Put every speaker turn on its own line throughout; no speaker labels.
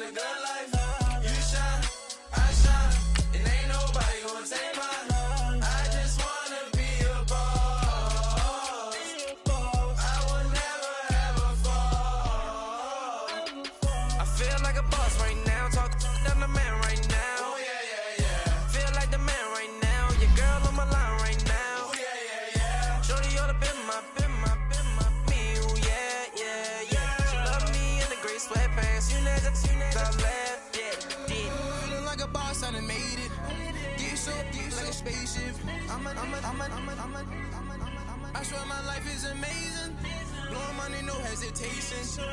the good life. You shine, I shine, and ain't nobody gonna take mine. I just wanna be a boss. I will never ever fall. I feel like a boss right now, talk to the man right now. Oh yeah, yeah, yeah. Feel like the man right now, your girl on my line right now. Oh yeah, yeah, yeah. Shorty oughta been my, me, oh yeah, yeah, yeah. She love me in the gray sweatpants, you never left, yeah, did. Feeling like a boss, I done made it. Get so like a spaceship. I swear my life is amazing. Blowing money, no hesitation.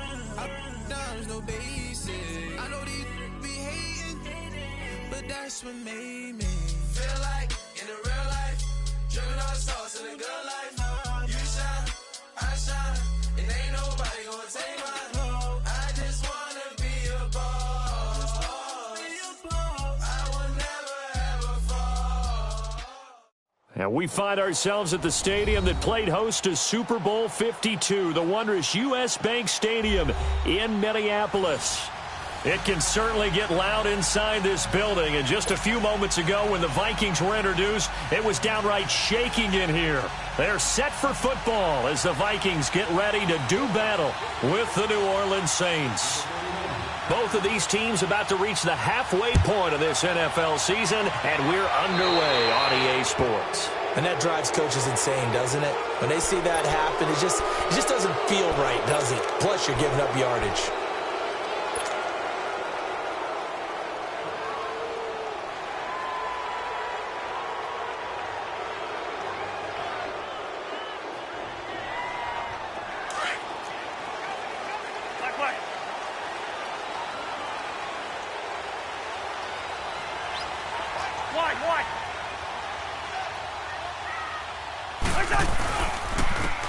Down, no basic. I know these be hating, but that's what made me feel like in the real life. Dripping all the sauce in the good life. You shine, I shine, and ain't nobody gonna take mine. I just wanna be a boss. I will never ever fall.
And we find ourselves at the stadium that played host to Super Bowl 52, the wondrous U.S. Bank Stadium in Minneapolis. It can certainly get loud inside this building, and just a few moments ago when the Vikings were introduced, it was downright shaking in here. They're set for football as the Vikings get ready to do battle with the New Orleans Saints. Both of these teams about to reach the halfway point of this NFL season, and we're underway on EA Sports.
And that drives coaches insane, doesn't it? When they see that happen, it just doesn't feel right, does it? Plus, you're giving up yardage.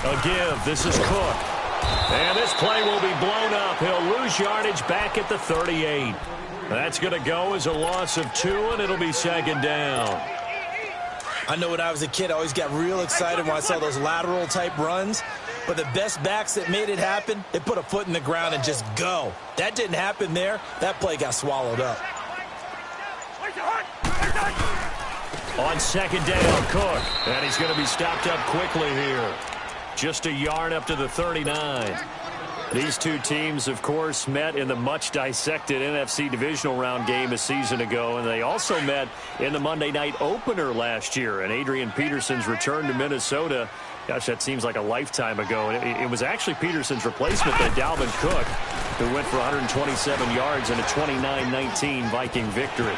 A give. This is Cook. And this play will be blown up. He'll lose yardage back at the 38. That's going to go as a loss of 2, and it'll be second down.
I know when I was a kid, I always got real excited when I saw those lateral-type runs. But the best backs that made it happen, they put a foot in the ground and just go. That didn't happen there. That play got swallowed up.
On second down, Cook. And he's going to be stopped up quickly here. Just a yard up to the 39. These two teams, of course, met in the much-dissected NFC divisional round game a season ago, and they also met in the Monday night opener last year. And Adrian Peterson's return to Minnesota, gosh, that seems like a lifetime ago. And it was actually Peterson's replacement, that Dalvin Cook, who went for 127 yards in a 29-19 Viking victory.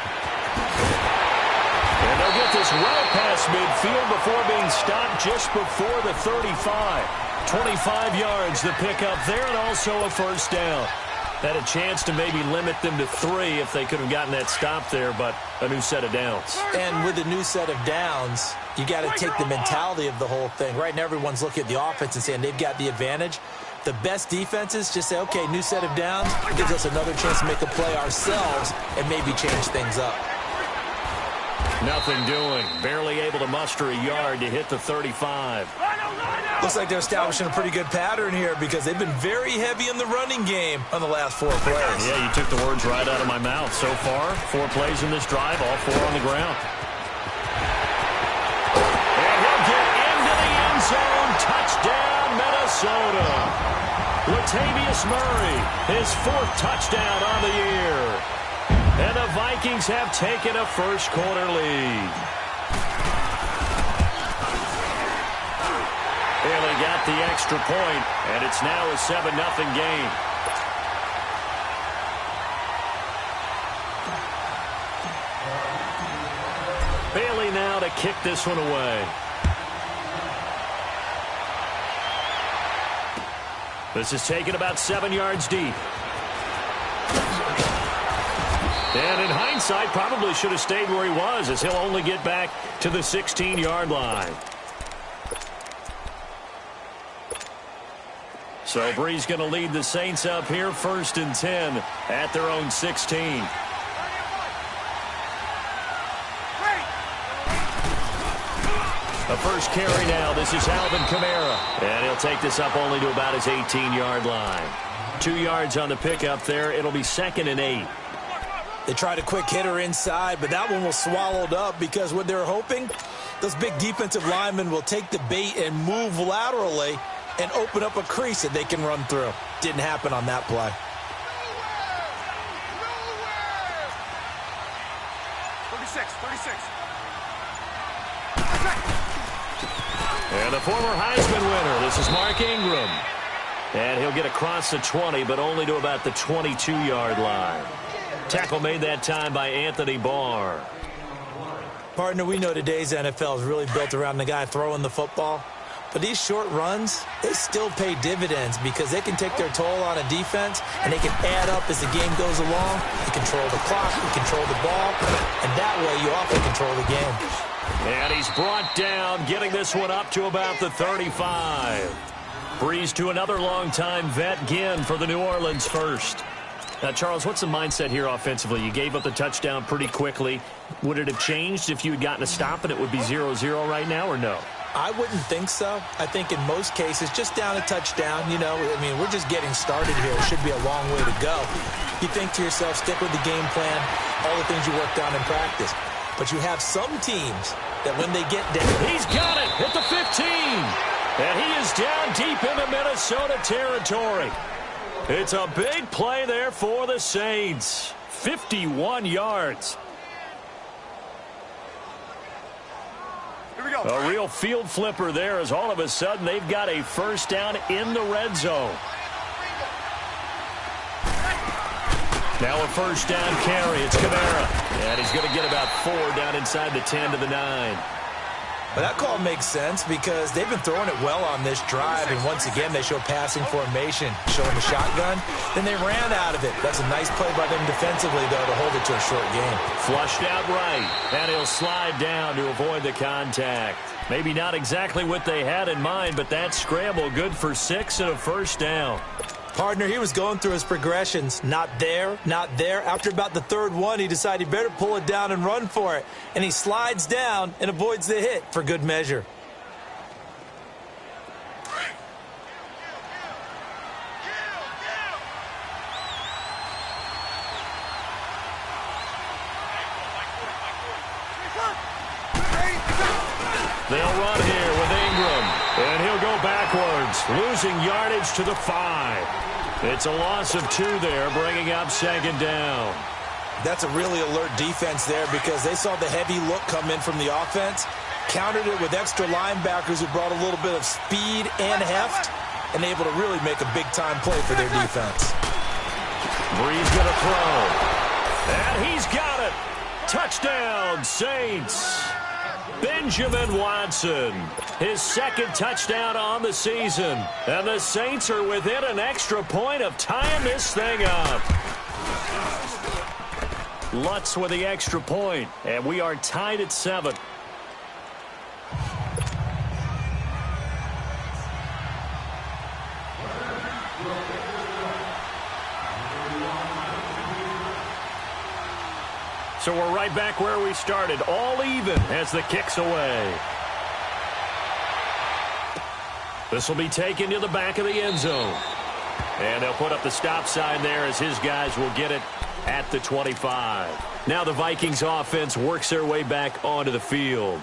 And they'll get this well past midfield before being stopped just before the 35. 25 yards the pickup there, and also a first down. Had a chance to maybe limit them to 3 if they could have gotten that stop there, but a new set of downs.
And with a new set of downs, you got to take the mentality of the whole thing. Right now, everyone's looking at the offense and saying they've got the advantage. The best defenses just say, okay, new set of downs, gives us another chance to make a play ourselves and maybe change things up.
Nothing doing. Barely able to muster a yard to hit the 35.
Looks like they're establishing a pretty good pattern here because they've been very heavy in the running game on the last 4 plays.
Yeah, you took the words right out of my mouth. So far, 4 plays in this drive, all 4 on the ground. And he'll get into the end zone. Touchdown, Minnesota. Latavius Murray, his 4th touchdown on the year. And the Vikings have taken a first-quarter lead. Bailey got the extra point, and it's now a 7-0 game. Bailey now to kick this one away. This is taken about 7 yards deep. And in hindsight, probably should have stayed where he was, as he'll only get back to the 16-yard line. So Bree's going to lead the Saints up here, 1st and 10 at their own 16. The first carry now. This is Alvin Kamara. And he'll take this up only to about his 18-yard line. 2 yards on the pickup there. It'll be 2nd and 8.
They tried a quick hitter inside, but that one was swallowed up because what they were hoping, those big defensive linemen will take the bait and move laterally and open up a crease that they can run through. Didn't happen on that play.
And the former Heisman winner, this is Mark Ingram. And he'll get across the 20, but only to about the 22-yard line. Tackle made that time by Anthony Barr.
Partner, we know today's NFL is really built around the guy throwing the football. But these short runs, they still pay dividends because they can take their toll on a defense, and they can add up as the game goes along. You control the clock, you control the ball, and that way you often control the game.
And he's brought down, getting this one up to about the 35. Breeze to another longtime vet, Ginn, for the New Orleans first. Now, Charles, what's the mindset here offensively? You gave up the touchdown pretty quickly. Would it have changed if you had gotten a stop and it would be 0-0 right now, or no?
I wouldn't think so. I think in most cases, just down a touchdown, you know, I mean, we're just getting started here. It should be a long way to go. You think to yourself, stick with the game plan, all the things you worked on in practice. But you have some teams that when they get down.
He's got it at the 15. And he is down deep into Minnesota territory. It's a big play there for the Saints. 51 yards. A real field flipper there as all of a sudden they've got a first down in the red zone. Now a first down carry. It's Kamara. And he's going to get about 4 down inside the 10 to the 9.
Well, that call makes sense because they've been throwing it well on this drive, and once again they show passing formation, showing the shotgun. Then they ran out of it. That's a nice play by them defensively, though, to hold it to a short game.
Flushed out right, and he'll slide down to avoid the contact. Maybe not exactly what they had in mind, but that scramble good for 6 and a first down.
Partner, he was going through his progressions. Not there, not there. After about the third one, he decided he better pull it down and run for it. And he slides down and avoids the hit for good measure.
They'll run here with Ingram, and he'll go backwards, losing yardage to the 5. It's a loss of 2 there, bringing up 2nd down.
That's a really alert defense there because they saw the heavy look come in from the offense, countered it with extra linebackers who brought a little bit of speed and heft, and able to really make a big-time play for their defense.
Breeze going to throw, and he's got it. Touchdown, Saints. Benjamin Watson, his 2nd touchdown on the season. And the Saints are within an extra point of tying this thing up. Lutz with the extra point, and we are tied at 7. So we're right back where we started, all even as the kick's away. This will be taken to the back of the end zone. And they'll put up the stop sign there as his guys will get it at the 25. Now the Vikings offense works their way back onto the field.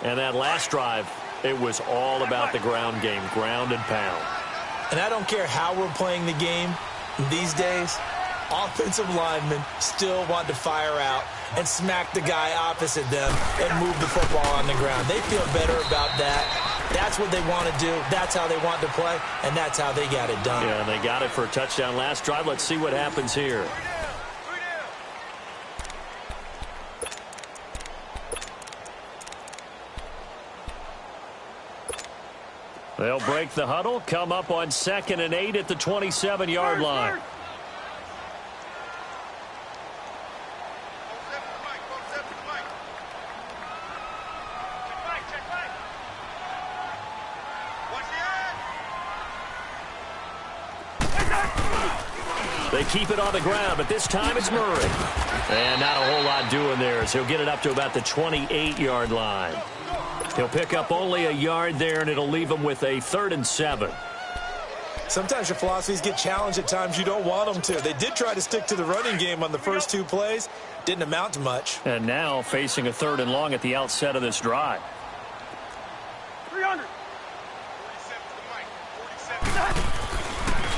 And that last drive, it was all about the ground game, ground and pound.
And I don't care how we're playing the game these days, offensive linemen still want to fire out and smack the guy opposite them and move the football on the ground. They feel better about that. That's what they want to do. That's how they want to play, and that's how they got it done.
Yeah, they got it for a touchdown last drive. Let's see what happens here. They'll break the huddle, come up on 2nd and 8 at the 27-yard line. They keep it on the ground, but this time it's Murray. And not a whole lot doing there as he'll get it up to about the 28-yard line. He'll pick up only a yard there, and it'll leave him with a 3rd and 7.
Sometimes your philosophies get challenged at times you don't want them to. They did try to stick to the running game on the first 2 plays. Didn't amount to much.
And now facing a 3rd and long at the outset of this drive.
300.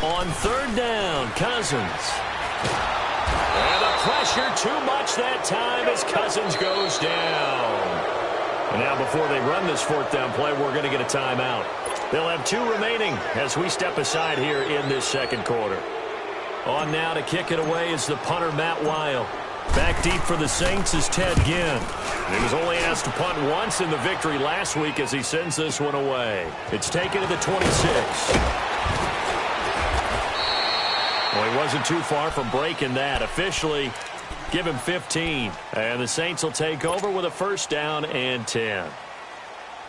On 3rd down, Cousins. And the pressure too much that time as Cousins goes down. And now before they run this 4th down play, we're going to get a timeout. They'll have 2 remaining as we step aside here in this 2nd quarter. On now to kick it away is the punter, Matt Weil. Back deep for the Saints is Ted Ginn. He was only asked to punt once in the victory last week as he sends this one away. It's taken to the 26. Well, he wasn't too far from breaking that. Officially, give him 15. And the Saints will take over with a 1st down and 10.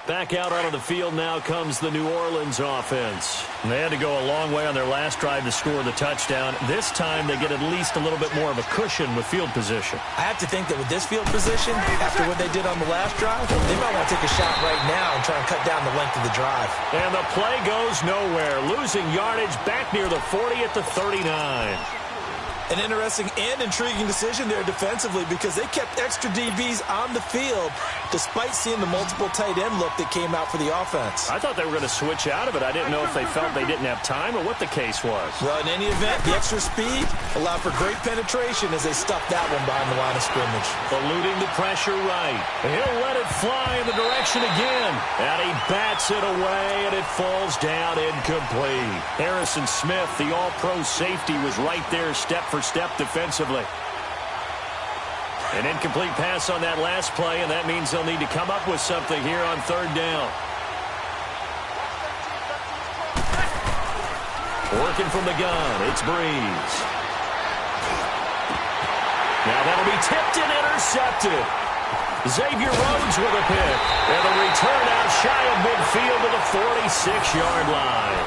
Back out onto the field now comes the New Orleans offense. And they had to go a long way on their last drive to score the touchdown. This time they get at least a little bit more of a cushion with field position.
I have to think that with this field position, after what they did on the last drive, they might want to take a shot right now and try and cut down the length of the drive.
And the play goes nowhere. Losing yardage back near the 40 at the 39.
An interesting and intriguing decision there defensively because they kept extra DBs on the field despite seeing the multiple tight end look that came out for the offense.
I thought they were going to switch out of it. I didn't know if they felt they didn't have time or what the case was.
Well, in any event, the extra speed allowed for great penetration as they stuffed that one behind the line of scrimmage.
Eluding the pressure right. He'll let it fly in the direction again. And he bats it away, and it falls down incomplete. Harrison Smith, the all-pro safety, was right there step for step defensively. An incomplete pass on that last play, and that means they'll need to come up with something here on 3rd down. Working from the gun, it's Breeze. Now that'll be tipped and intercepted. Xavier Rhodes with a pick. And the return out shy of midfield to the 46-yard line.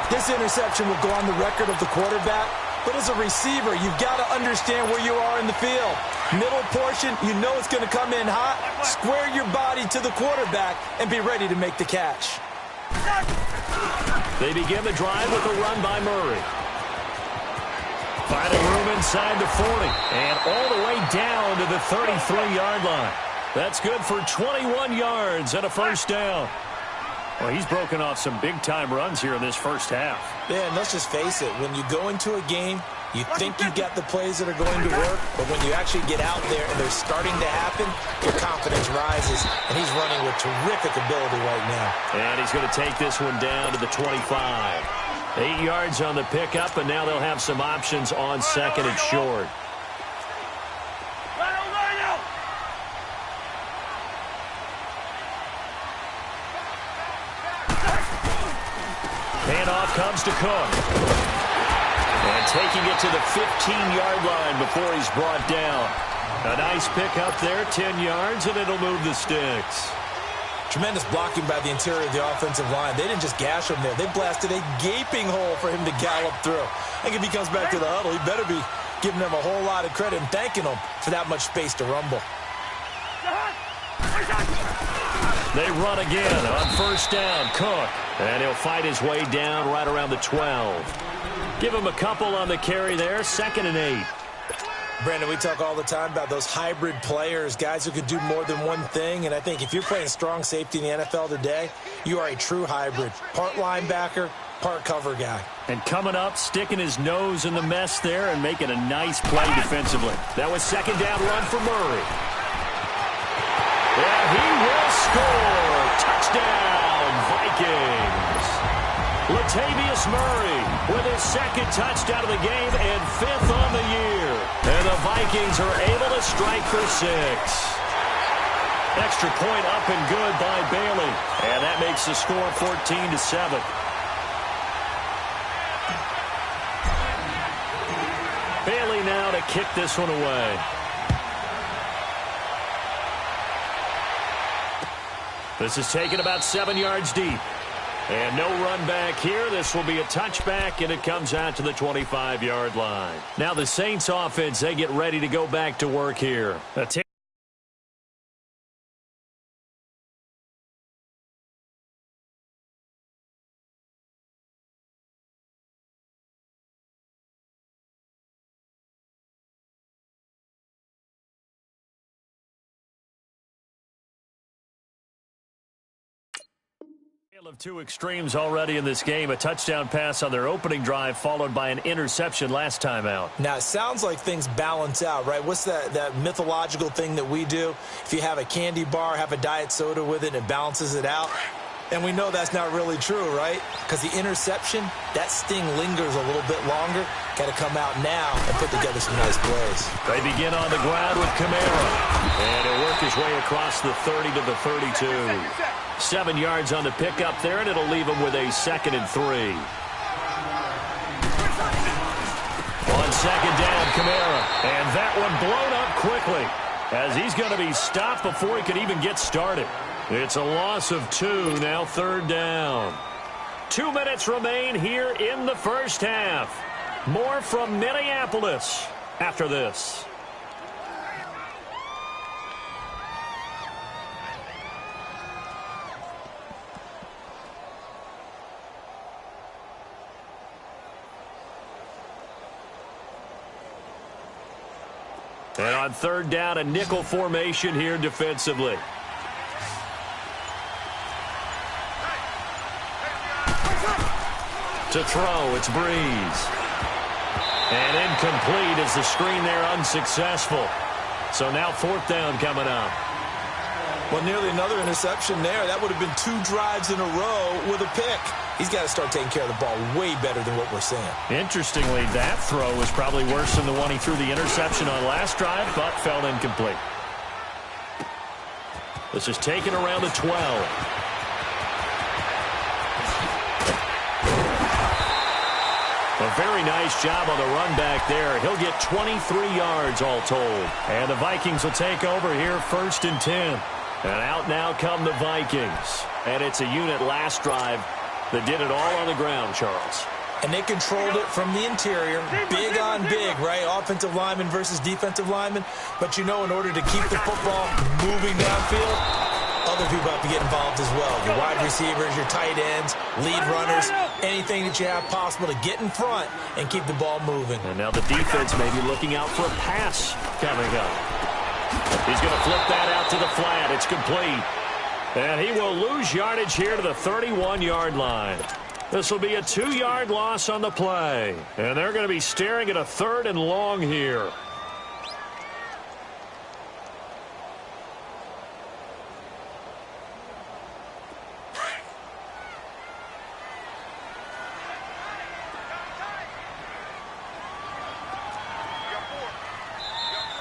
This interception will go on the record of the quarterback. But as a receiver, you've got to understand where you are in the field. Middle portion, you know it's going to come in hot. Square your body to the quarterback and be ready to make the catch.
They begin the drive with a run by Murray. Finding room inside the 40. And all the way down to the 33-yard line. That's good for 21 yards and a 1st down. Well, he's broken off some big-time runs here in this 1st half.
Yeah, and let's just face it. When you go into a game, you think you've got the plays that are going to work, but when you actually get out there and they're starting to happen, your confidence rises, and he's running with terrific ability right now.
And he's going to take this one down to the 25. 8 yards on the pickup, and now they'll have some options on 2nd and short. Handoff comes to Cook. And taking it to the 15-yard line before he's brought down. A nice pickup there, 10 yards, and it'll move the sticks.
Tremendous blocking by the interior of the offensive line. They didn't just gash him there. They blasted a gaping hole for him to gallop through. I think if he comes back to the huddle, he better be giving them a whole lot of credit and thanking them for that much space to rumble.
They run again on 1st down. Cook. And he'll fight his way down right around the 12. Give him a couple on the carry there. 2nd and 8.
Brandon, we talk all the time about those hybrid players, guys who could do more than one thing. And I think if you're playing strong safety in the NFL today, you are a true hybrid. Part linebacker, part cover guy.
And coming up, sticking his nose in the mess there and making a nice play defensively. That was 2nd down run for Murray. And he will score. Touchdown, Vikings. Latavius Murray with his 2nd touchdown of the game and 5th on the year. And the Vikings are able to strike for 6. Extra point up and good by Bailey. And that makes the score 14-7. Bailey now to kick this one away. This is taken about 7 yards deep. And no run back here. This will be a touchback, and it comes out to the 25-yard line. Now the Saints offense, they get ready to go back to work here. Tale of two extremes already in this game. A touchdown pass on their opening drive followed by an interception last time out.
Now, it sounds like things balance out, right? What's that mythological thing that we do? If you have a candy bar, have a diet soda with it, it balances it out. And we know that's not really true, right? Because the interception, that sting lingers a little bit longer. Got to come out now and put together some nice plays.
They begin on the ground with Kamara. And he'll work his way across the 30 to the 32. 7 yards on the pickup there, and it'll leave him with a 2nd and 3. On second down, Kamara. And that one blown up quickly as he's going to be stopped before he could even get started. It's a loss of 2, now 3rd down. 2 minutes remain here in the first half. More from Minneapolis after this. And on 3rd down, a nickel formation here defensively. To throw, it's Breeze. And incomplete as the screen there unsuccessful. So now 4th down coming up.
Well, nearly another interception there. That would have been 2 drives in a row with a pick. He's got to start taking care of the ball way better than what we're seeing. Interestingly,
that throw was probably worse than the one he threw the interception on last drive, but fell incomplete. This is taken around the 12. A very nice job on the run back there. He'll get 23 yards all told. And the Vikings will take over here 1st and 10. And out now come the Vikings. And it's a unit last drive that did it all on the ground, Charles.
And they controlled it from the interior. Big on big, right? Offensive lineman versus defensive lineman. But you know, in order to keep the football moving downfield, other people have to get involved as well. Your wide receivers, your tight ends, lead runners, anything that you have possible to get in front and keep the ball moving.
And now the defense may be looking out for a pass coming up. He's going to flip that out to the flat. It's complete. And he will lose yardage here to the 31-yard line. This will be a 2-yard loss on the play. And they're going to be staring at a 3rd and long here.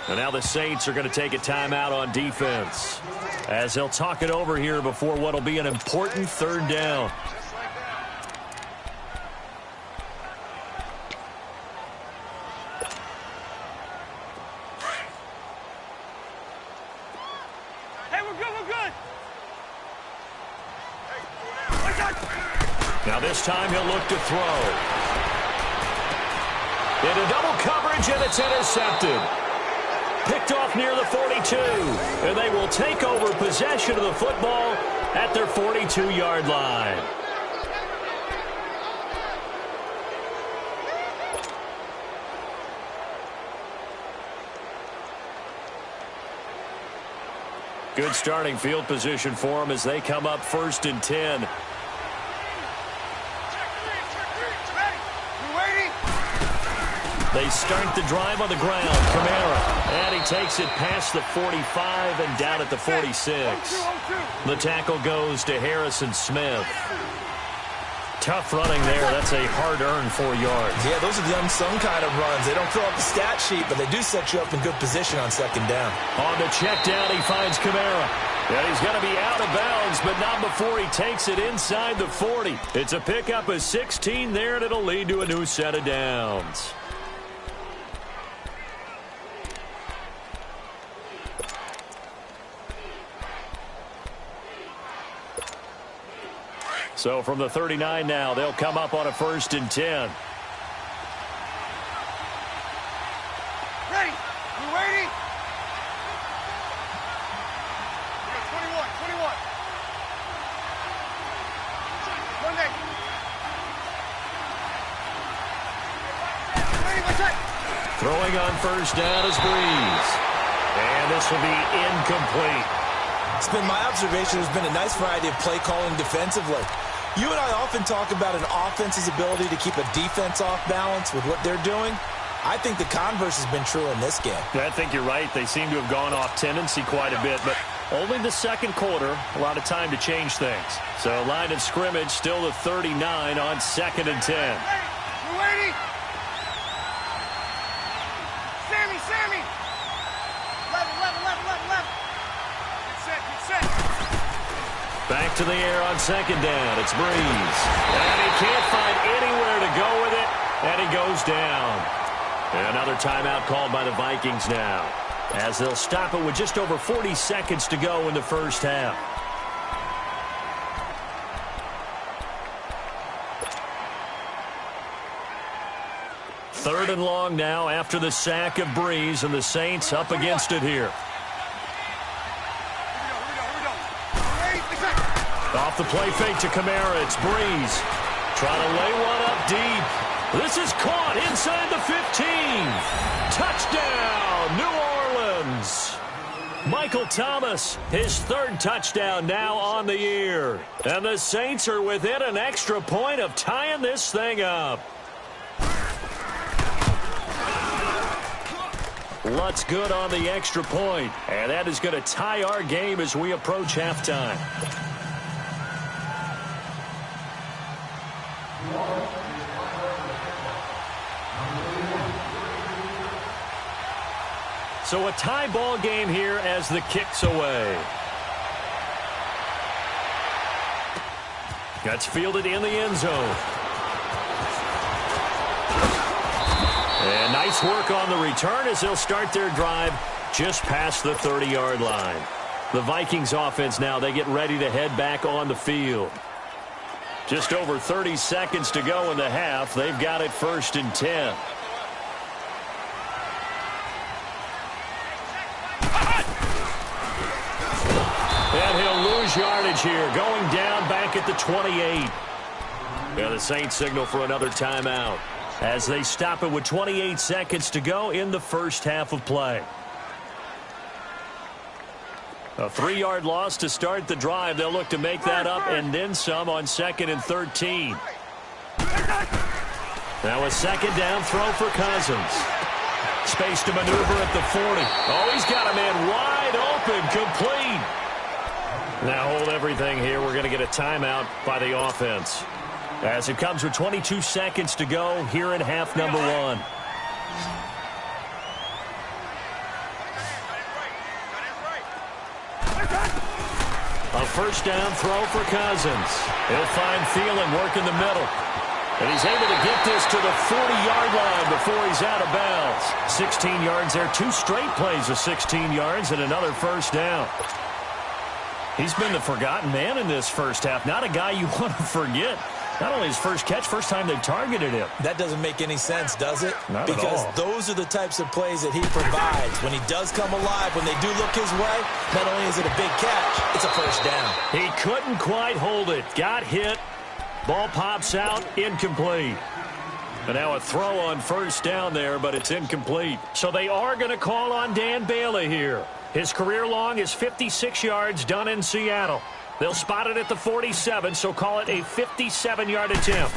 And now the Saints are going to take a timeout on defense as they'll talk it over here before what will be an important 3rd down.
Hey, we're good.
Now this time he'll look to throw. Into double coverage, and it's intercepted. Picked off near the 42, and they will take over possession of the football at their 42-yard line. Good starting field position for them as they come up 1st and 10. They start the drive on the ground. Kamara. And he takes it past the 45 and down at the 46. The tackle goes to Harrison Smith. Tough running there. That's a hard-earned 4 yards.
Yeah, those are the unsung kind of runs. They don't fill up the stat sheet, but they do set you up in good position on 2nd down.
On the check down, he finds Kamara. And he's going to be out of bounds, but not before he takes it inside the 40. It's a pickup of 16 there, and it'll lead to a new set of downs. So from the 39 now, they'll come up on a 1st and 10.
Ready? You ready? 21. Monday. Ready, what's that?
Throwing on 1st down is Breeze. And this will be incomplete.
It's been my observation there's been a nice variety of play calling defensively. You and I often talk about an offense's ability to keep a defense off balance with what they're doing. I think the converse has been true in this game.
I think you're right. They seem to have gone off tendency quite a bit, but only the second quarter, a lot of time to change things. So line of scrimmage still the 39 on 2nd and 10.
We're waiting. Sammy. 11. Get set.
Back to the air on 2nd down. It's Breeze. And he can't find anywhere to go with it, and he goes down. Another timeout called by the Vikings now, as they'll stop it with just over 40 seconds to go in the first half. Third and long now after the sack of Breeze, and the Saints up against it here. Off the play fake to Kamara, it's Breeze. Trying to lay one up deep. This is caught inside the 15. Touchdown, New Orleans. Michael Thomas, his 3rd touchdown now on the year. And the Saints are within an extra point of tying this thing up. Lutt's good on the extra point, and that is going to tie our game as we approach halftime. So a tie ball game here as the kick's away. That's fielded in the end zone. And nice work on the return as they'll start their drive just past the 30-yard line. The Vikings offense now, they get ready to head back on the field. Just over 30 seconds to go in the half. They've got it 1st and 10. And he'll lose yardage here, going down back at the 28. And the Saints signal for another timeout as they stop it with 28 seconds to go in the first half of play. A 3-yard loss to start the drive. They'll look to make that up and then some on 2nd and 13. Now a 2nd down throw for Cousins. Space to maneuver at the 40. Oh, he's got a man wide open, complete. Now hold everything here. We're going to get a timeout by the offense, as it comes with 22 seconds to go here in half number 1. A 1st down throw for Cousins. He'll find Thielen working the middle. And he's able to get this to the 40-yard line before he's out of bounds. 16 yards there. 2 straight plays of 16 yards and another 1st down. He's been the forgotten man in this first half. Not a guy you want to forget. Not only his first catch, first time they targeted him.
That doesn't make any sense, does it?
Not
because
at all.
Those are the types of plays that he provides. When he does come alive, when they do look his way, not only is it a big catch, it's a 1st down.
He couldn't quite hold it. Got hit. Ball pops out. Incomplete. And now a throw on 1st down there, but it's incomplete. So they are going to call on Dan Bailey here. His career long is 56 yards done in Seattle. They'll spot it at the 47, so call it a 57-yard attempt.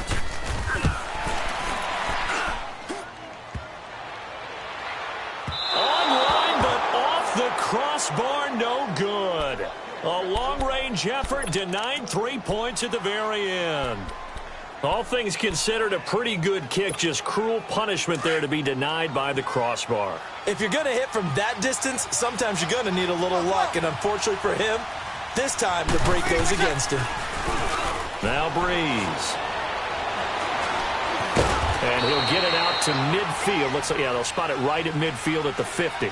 Online, but off the crossbar, no good. A long-range effort denied 3 points at the very end. All things considered, a pretty good kick, just cruel punishment there to be denied by the crossbar.
If you're going to hit from that distance, sometimes you're going to need a little luck, and unfortunately for him, this time the break goes against him.
Now Breeze. And he'll get it out to midfield. Looks like, yeah, they'll spot it right at midfield at the 50.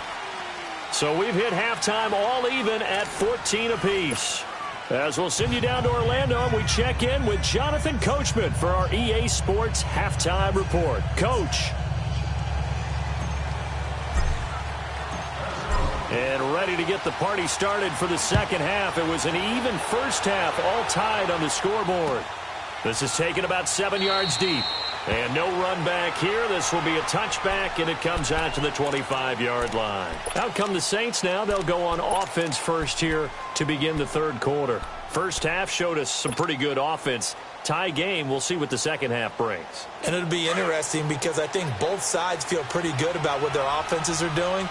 So we've hit halftime all even at 14 apiece. As we'll send you down to Orlando, and we check in with Jonathan Coachman for our EA Sports Halftime Report. Coach. And ready to get the party started for the second half. It was an even first half, all tied on the scoreboard. This is taken about 7 yards deep. And no run back here. This will be a touchback, and it comes out to the 25-yard line. Out come the Saints now. They'll go on offense first here to begin the third quarter. First half showed us some pretty good offense. Tie game. We'll see what the second half brings.
And it'll be interesting because I think both sides feel pretty good about what their offenses are doing.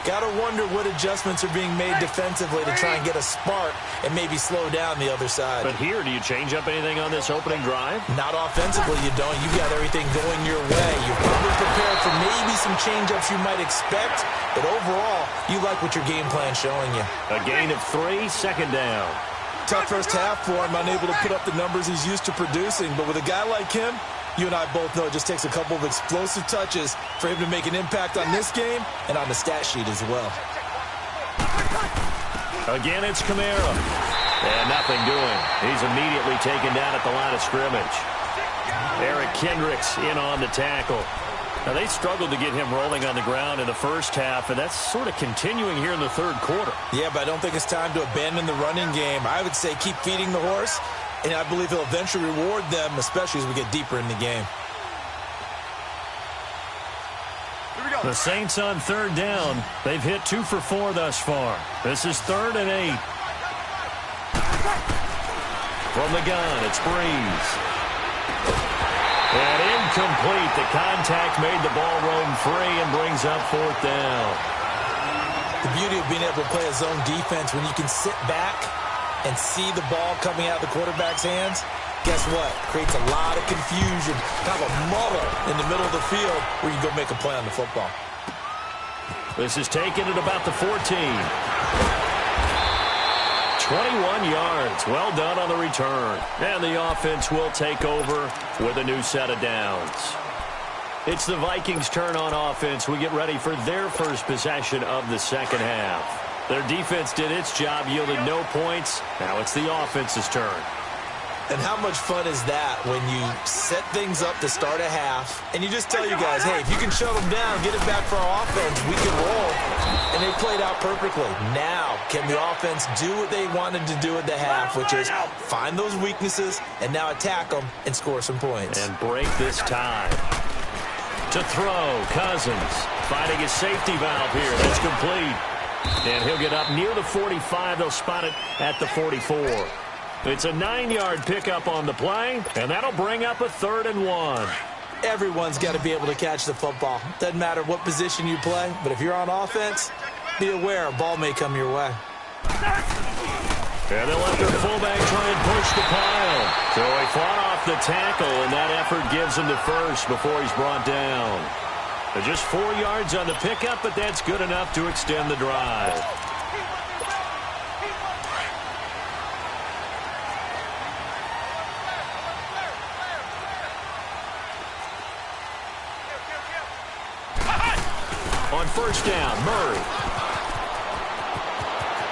Got to wonder what adjustments are being made defensively to try and get a spark and maybe slow down the other side.
But here, do you change up anything on this opening drive?
Not offensively, you don't. You've got everything going your way. You're probably prepared for maybe some change-ups you might expect, but overall, you like what your game plan's showing you.
A gain of 3, second down.
Tough first half for him, unable to put up the numbers he's used to producing, but with a guy like him, you and I both know it just takes a couple of explosive touches for him to make an impact on this game and on the stat sheet as well.
Again, it's Kamara. And nothing doing. He's immediately taken down at the line of scrimmage. Eric Kendricks in on the tackle. Now, they struggled to get him rolling on the ground in the first half, and that's sort of continuing here in the third quarter.
Yeah, but I don't think it's time to abandon the running game. I would say keep feeding the horse, and I believe he'll eventually reward them, especially as we get deeper in the game.
The Saints on third down. They've hit 2 for 4 thus far. This is 3rd and 8. From the gun, it's Breeze. And incomplete. The contact made the ball roam free and brings up 4th down.
The beauty of being able to play a zone defense when you can sit back and see the ball coming out of the quarterback's hands, guess what? Creates a lot of confusion, kind of a muddle in the middle of the field where you go make a play on the football.
This is taken at about the 14. 21 yards. Well done on the return. And the offense will take over with a new set of downs. It's the Vikings' turn on offense. We get ready for their first possession of the second half. Their defense did its job, yielded no points. Now it's the offense's turn.
And how much fun is that when you set things up to start a half and you just tell you guys, hey, if you can shut them down, get it back for our offense, we can roll. And they played out perfectly. Now, can the offense do what they wanted to do at the half, which is find those weaknesses and now attack them and score some points.
And break this tie. To throw, Cousins finding his safety valve here. That's complete. And he'll get up near the 45. They'll spot it at the 44. It's a 9-yard pickup on the play, and that'll bring up a 3rd and 1.
Everyone's got to be able to catch the football. Doesn't matter what position you play, but if you're on offense, be aware a ball may come your way.
And they'll let their fullback try and push the pile. So he fought off the tackle, and that effort gives him the first before he's brought down. Just 4 yards on the pickup, but that's good enough to extend the drive. On first down, Murray.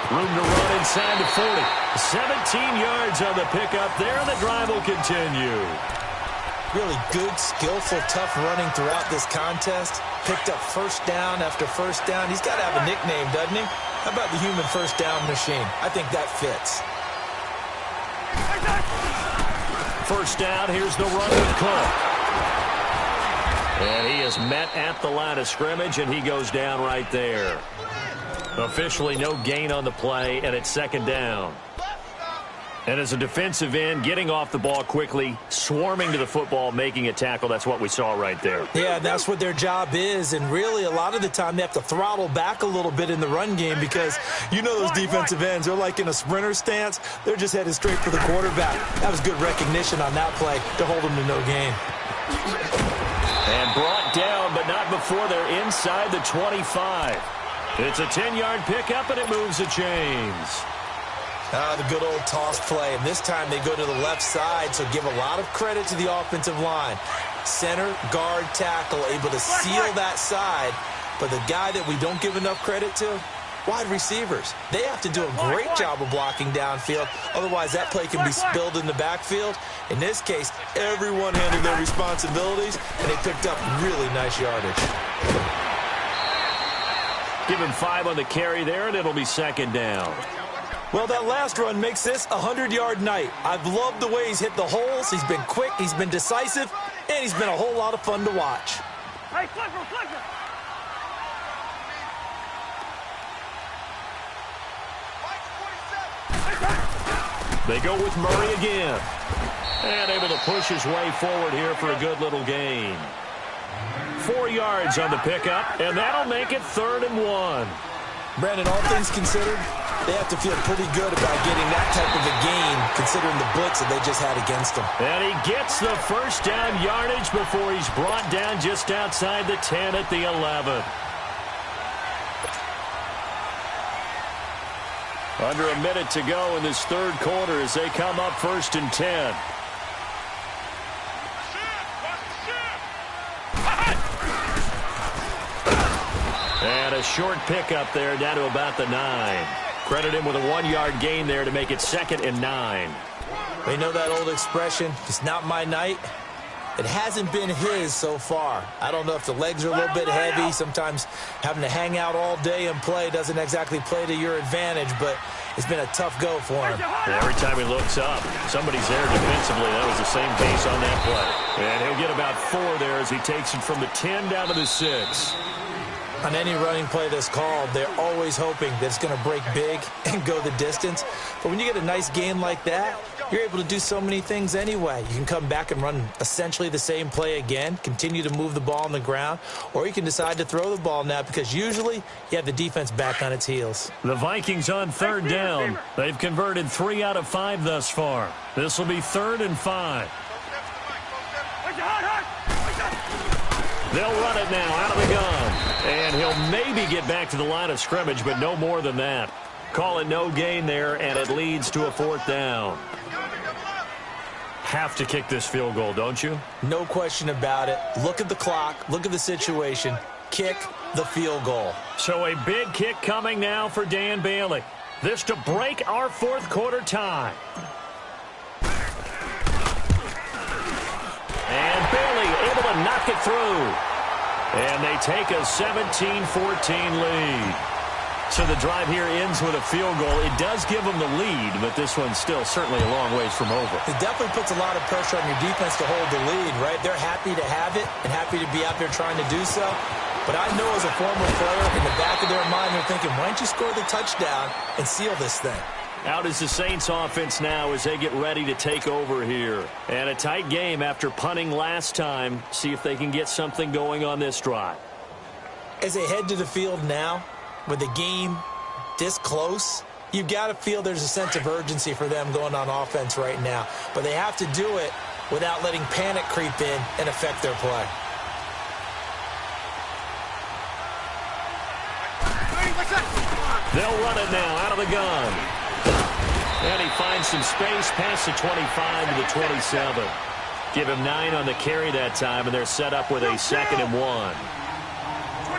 Room to run inside the 40. 17 yards on the pickup there, and the drive will continue.
Really good, skillful, tough running throughout this contest. Picked up first down after first down. He's got to have a nickname, doesn't he? How about the human first down machine? I think that fits.
First down, here's the run with Cook. And he is met at the line of scrimmage, and he goes down right there. Officially no gain on the play, and it's second down. And as a defensive end, getting off the ball quickly, swarming to the football, making a tackle, that's what we saw right there.
Yeah, that's what their job is, and really a lot of the time they have to throttle back a little bit in the run game because you know those defensive ends, they're like in a sprinter stance. They're just headed straight for the quarterback. That was good recognition on that play to hold them to no gain.
And brought down, but not before they're inside the 25. It's a 10-yard pickup, and it moves the chains.
The good old toss play, and this time they go to the left side, so give a lot of credit to the offensive line. Center, guard, tackle, able to seal that side, but the guy that we don't give enough credit to, wide receivers. They have to do a great job of blocking downfield, otherwise that play can be spilled in the backfield. In this case, everyone handled their responsibilities, and they picked up really nice yardage.
Give him 5 on the carry there, and it'll be second down.
Well, that last run makes this a 100-yard night. I've loved the way he's hit the holes. He's been quick. He's been decisive. and he's been a whole lot of fun to watch.
Hey, flipper, flipper.
They go with Murray again. And able to push his way forward here for a good little gain. 4 yards on the pickup, and that'll make it 3rd and 1.
Brandon, all things considered, they have to feel pretty good about getting that type of a gain, considering the blitz that they just had against them.
And he gets the first down yardage before he's brought down just outside the 10 at the 11. Under a minute to go in this 3rd quarter as they come up 1st and 10. And a short pickup there down to about the 9. Credit him with a 1-yard gain there to make it 2nd and 9.
They know that old expression, it's not my night. It hasn't been his so far. I don't know if the legs are a little bit heavy. Sometimes having to hang out all day and play doesn't exactly play to your advantage, but it's been a tough go for him.
And every time he looks up, somebody's there defensively. That was the same case on that play. And he'll get about 4 there as he takes it from the 10 down to the 6.
On any running play that's called, they're always hoping that it's going to break big and go the distance. But when you get a nice gain like that, you're able to do so many things anyway. You can come back and run essentially the same play again, continue to move the ball on the ground, or you can decide to throw the ball now because usually you have the defense back on its heels.
The Vikings on 3rd down. They've converted 3 out of 5 thus far. This will be 3rd and 5. They'll run it now out of the gun. And he'll maybe get back to the line of scrimmage, but no more than that. Call it no gain there, and it leads to a 4th down. Have to kick this field goal, don't you?
No question about it. Look at the clock. Look at the situation. Kick the field goal.
So a big kick coming now for Dan Bailey. This to break our 4th quarter tie. And Bailey able to knock it through. And they take a 17-14 lead. So the drive here ends with a field goal. It does give them the lead, but this one's still certainly a long ways from over.
It definitely puts a lot of pressure on your defense to hold the lead, right? They're happy to have it and happy to be out there trying to do so. But I know as a former player, in the back of their mind, they're thinking, why don't you score the touchdown and seal this thing?
Out is the Saints offense now as they get ready to take over here. And a tight game after punting last time. See if they can get something going on this drive.
As they head to the field now, with the game this close, you've got to feel there's a sense of urgency for them going on offense right now. But they have to do it without letting panic creep in and affect their play.
They'll run it now out of the gun. And he finds some space past the 25 to the 27. Give him 9 on the carry that time, and they're set up with a 2nd and 1.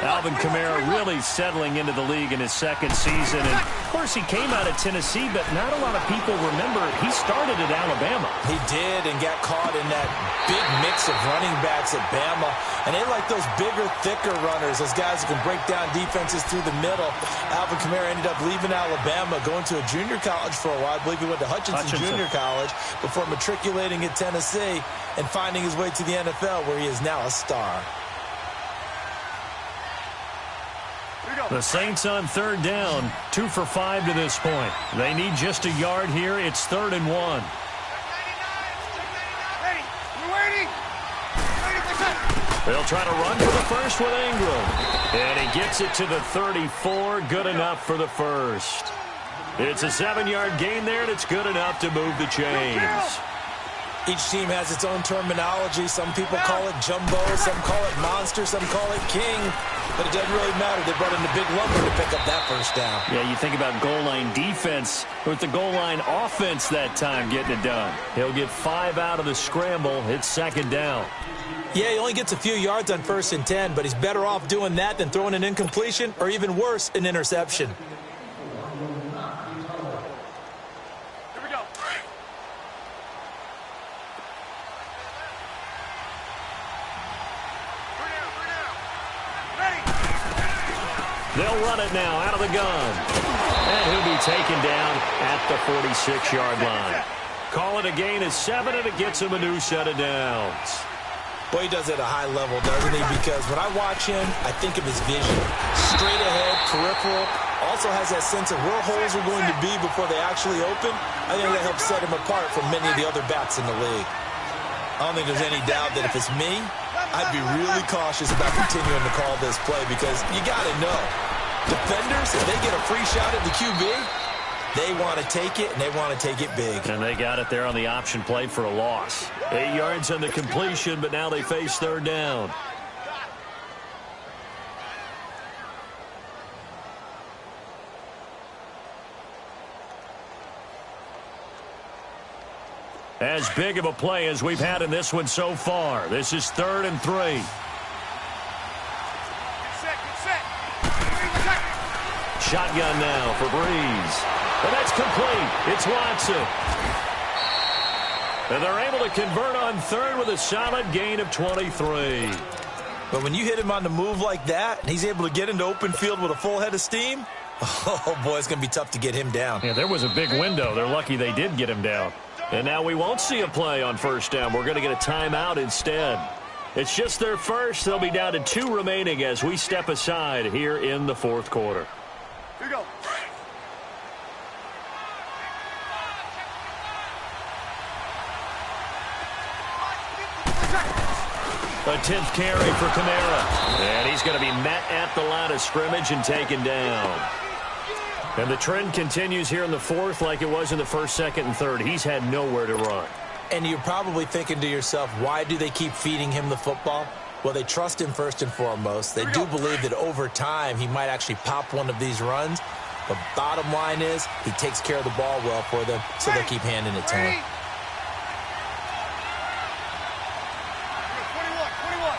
Alvin Kamara really settling into the league in his 2nd season. And, of course, he came out of Tennessee, but not a lot of people remember he started at Alabama.
He did and got caught in that big mix of running backs at Bama. And they like those bigger, thicker runners, those guys who can break down defenses through the middle. Alvin Kamara ended up leaving Alabama, going to a junior college for a while. I believe he went to Hutchinson Junior College before matriculating at Tennessee and finding his way to the NFL, where he is now a star.
The Saints on 3rd down, 2 for 5 to this point. They need just a yard here. It's 3rd and 1.
Ready. We're waiting.
They'll try to run for the first with Ingram. And he gets it to the 34. Good enough for the first. It's a 7-yard gain there, and it's good enough to move the chains.
Each team has its own terminology. Some people call it jumbo, some call it monster, some call it king. But it doesn't really matter. They brought in the big lumber to pick up that first down.
Yeah, you think about goal line defense with the goal line offense that time getting it done. He'll get 5 out of the scramble. It's 2nd down.
Yeah, he only gets a few yards on 1st and 10, but he's better off doing that than throwing an incompletion or even worse, an interception.
Here we go.
They'll run it now out of the gun. And he'll be taken down at the 46-yard line. Call it a gain of 7, and it gets him a new set of downs.
Well, he does it at a high level, doesn't he? Because when I watch him, I think of his vision. Straight ahead, peripheral. Also has that sense of where holes are going to be before they actually open. I think that helps set him apart from many of the other bats in the league. I don't think there's any doubt that if it's me, I'd be really cautious about continuing to call this play because you got to know. Defenders, if they get a free shot at the QB, they want to take it, and they want to take it big.
And they got it there on the option play for a loss. 8 yards on the completion, but now they face third down. As big of a play as we've had in this one so far. This is 3rd and 3.
Get set.
Shotgun now for Breeze. And that's complete. It's Watson. And they're able to convert on 3rd with a solid gain of 23.
But when you hit him on the move like that, and he's able to get into open field with a full head of steam, oh, boy, it's going to be tough to get him down.
Yeah, there was a big window. They're lucky they did get him down. And now we won't see a play on 1st down. We're going to get a timeout instead. It's just their first. They'll be down to 2 remaining as we step aside here in the 4th quarter.
Here we go.
A 10th carry for Kamara. And he's going to be met at the line of scrimmage and taken down. And the trend continues here in the 4th like it was in the 1st, 2nd, and 3rd. He's had nowhere to run.
And you're probably thinking to yourself, why do they keep feeding him the football? Well, they trust him first and foremost. They do believe that over time he might actually pop one of these runs. But bottom line is he takes care of the ball well for them, so they'll keep handing it to him.
21.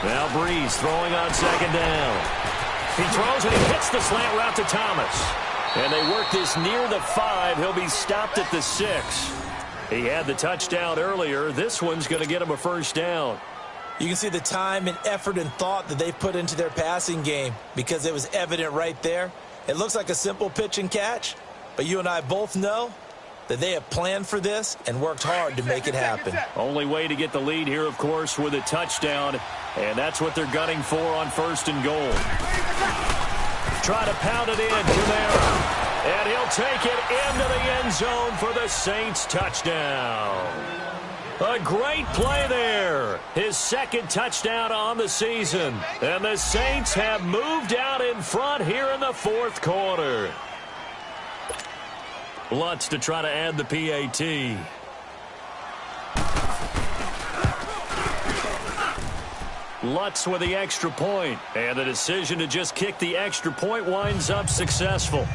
Now Breeze throwing on 2nd down. He throws and he hits the slant route to Thomas. And they work this near the 5. He'll be stopped at the 6. He had the touchdown earlier. This one's going to get him a 1st down.
You can see the time and effort and thought that they've put into their passing game because it was evident right there. It looks like a simple pitch and catch, but you and I both know that they have planned for this and worked hard to make it happen.
Only way to get the lead here, of course, with a touchdown, and that's what they're gunning for on 1st and goal. Try to pound it in, Kamara. And he'll take it into the end zone for the Saints touchdown. A great play there. His 2nd touchdown on the season. And the Saints have moved out in front here in the 4th quarter. Lutz to try to add the PAT. Lutz with the extra point. And the decision to just kick the extra point winds up successful.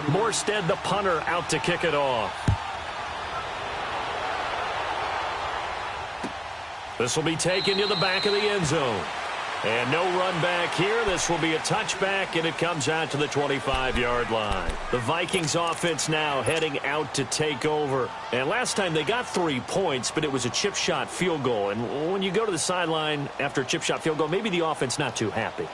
Morstead, the punter, out to kick it off. This will be taken to the back of the end zone. And no run back here. This will be a touchback, and it comes out to the 25-yard line. The Vikings offense now heading out to take over. And last time they got 3 points, but it was a chip shot field goal. And when you go to the sideline after a chip shot field goal, maybe the offense not too happy.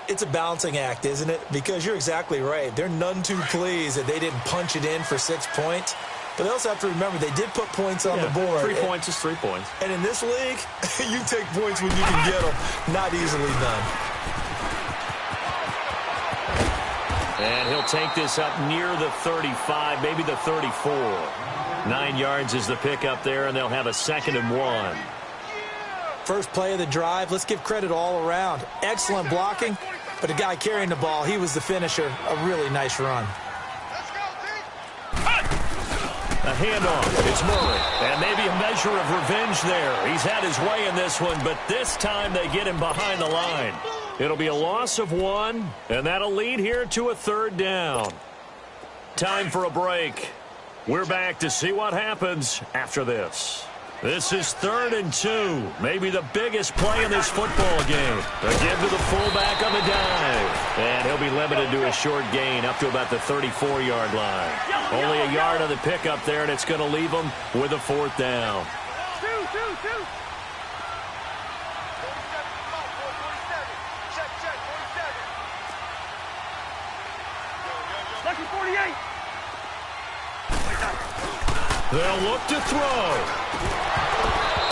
It's a balancing act, isn't it? Because you're exactly right. They're none too pleased that they didn't punch it in for 6 points. But they also have to remember they did put points on the board.
3 points is 3 points.
And in this league, you take points when you can get them. Not easily done.
And he'll take this up near the 35, maybe the 34. 9 yards is the pickup there, and they'll have a 2nd and 1.
First play of the drive, let's give credit all around. Excellent blocking, but the guy carrying the ball, he was the finisher. A really nice run.
A handoff. It's Murray. And maybe a measure of revenge there. He's had his way in this one, but this time they get him behind the line. It'll be a loss of 1, and that'll lead here to a 3rd down. Time for a break. We're back to see what happens after this. This is 3rd and 2. Maybe the biggest play in this football game. Again to the fullback on the dive. And he'll be limited to a short gain up to about the 34-yard line. Only a yard on the pickup there, and it's going to leave him with a 4th down.
Lucky 48.
They'll look to throw.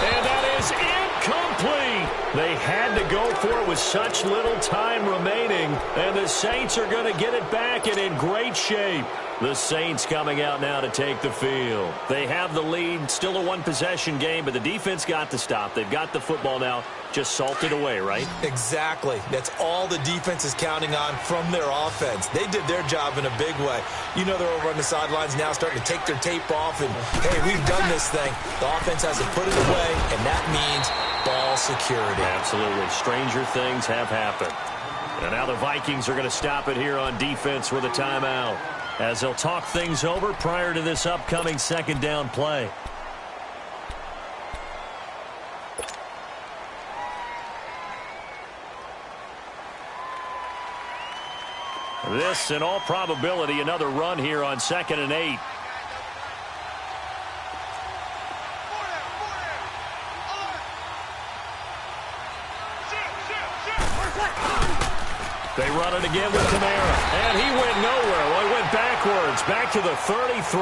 And that is incomplete. They had to go for it with such little time remaining. And the Saints are going to get it back and in great shape. The Saints coming out now to take the field. They have the lead. Still a one-possession game, but the defense got to stop. They've got the football now. Just salted away, right?
Exactly. That's all the defense is counting on from their offense. They did their job in a big way. You know they're over on the sidelines now starting to take their tape off and, hey, we've done this thing. The offense has to put it away, and that means ball security.
Absolutely. Stranger things have happened. And now the Vikings are going to stop it here on defense with a timeout as they'll talk things over prior to this upcoming second down play. This, in all probability, another run here on 2nd and 8. They run it again with Kamara. And he went nowhere. Well, he went backwards, back to the 33.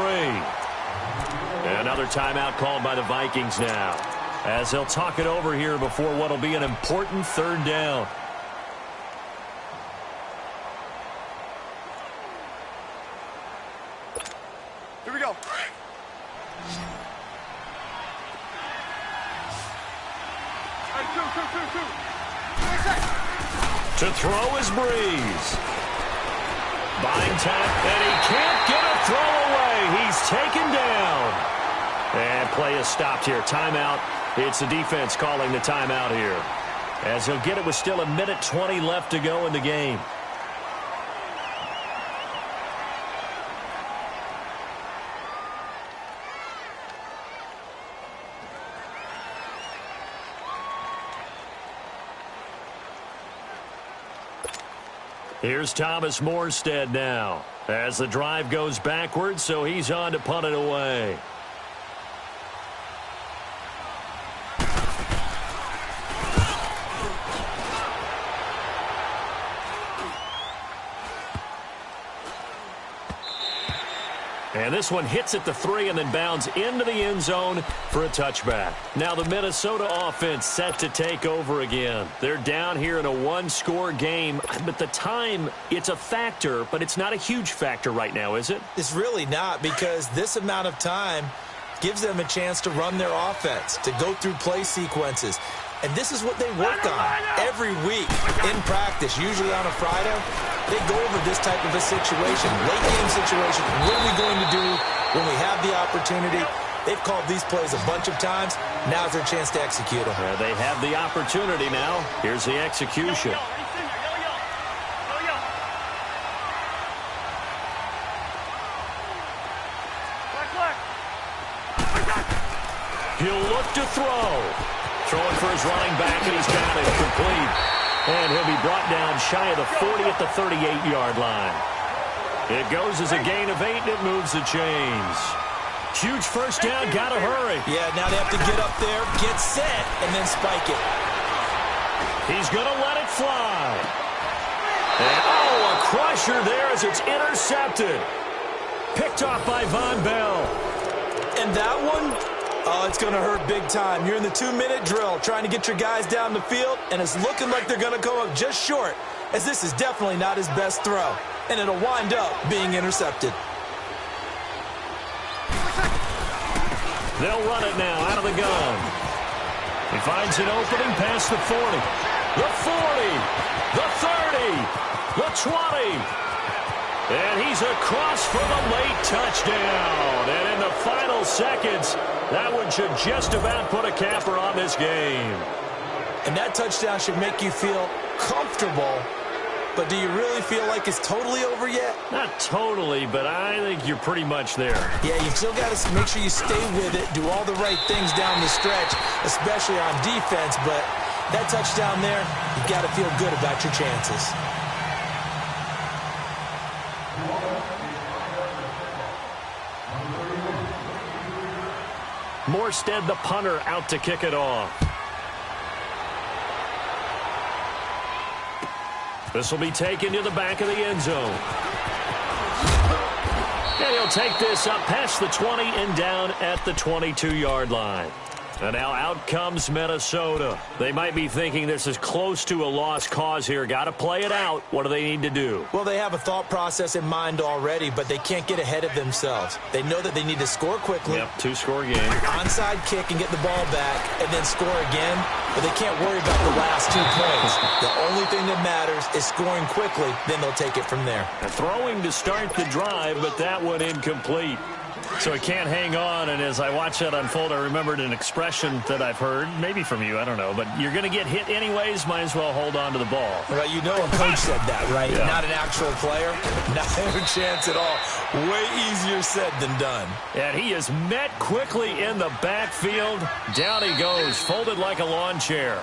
Another timeout called by the Vikings now, as they'll talk it over here before what will be an important third down.
Here we go. Two.
To throw is Breeze. Buying time, and he can't get a throw away. He's taken down. And play is stopped here. Timeout. It's the defense calling the timeout here, as he'll get it with still 1:20 left to go in the game. Here's Thomas Morstead now, as the drive goes backwards, so he's on to punt it away. And this one hits at the 3 and then bounds into the end zone for a touchback. Now the Minnesota offense set to take over again. They're down here in a one-score game. But the time, it's a factor, but it's not a huge factor right now, is it?
It's really not, because this amount of time gives them a chance to run their offense, to go through play sequences. And this is what they work on every week in practice, usually on a Friday. They go over this type of a situation, late game situation. What are we going to do when we have the opportunity? They've called these plays a bunch of times. Now's their chance to execute them.
They have the opportunity now. Here's the execution. He'll look to throw. Throwing for his running back, and he's got it complete. And he'll be brought down shy of the 40 at the 38-yard line. It goes as a gain of 8, and it moves the chains. Huge first down, got to hurry.
Yeah, now they have to get up there, get set, and then spike it.
He's going to let it fly. And, oh, a crusher there as it's intercepted. Picked off by Von Bell.
And that one, oh, it's going to hurt big time. You're in the 2-minute drill trying to get your guys down the field, and it's looking like they're going to go up just short, as this is definitely not his best throw, and it'll wind up being intercepted.
They'll run it now out of the gun. He finds an opening past the 40, the 40, the 30, the 20. And he's across for the late touchdown. And in the final seconds, that one should just about put a capper on this game.
And that touchdown should make you feel comfortable. But do you really feel like it's totally over yet?
Not totally, but I think you're pretty much there.
Yeah, you've still got to make sure you stay with it, do all the right things down the stretch, especially on defense. But that touchdown there, you've got to feel good about your chances.
Morstead, the punter, out to kick it off. This will be taken to the back of the end zone. And he'll take this up past the 20 and down at the 22-yard line. And now out comes Minnesota. They might be thinking this is close to a lost cause here. Got to play it out. What do they need to do?
Well, they have a thought process in mind already, but they can't get ahead of themselves. They know that they need to score quickly.
Yep, two-score game.
Onside kick and get the ball back and then score again, but they can't worry about the last 2 points. The only thing that matters is scoring quickly, then they'll take it from there.
And throwing to start the drive, but that one incomplete. So he can't hang on, and as I watch that unfold, I remembered an expression that I've heard, maybe from you, I don't know, but you're going to get hit anyways, might as well hold on to the ball.
Well, you know a coach said that, right?
Yeah.
Not an actual player. Not a chance at all. Way easier said than done.
And he is met quickly in the backfield. Down he goes, folded like a lawn chair.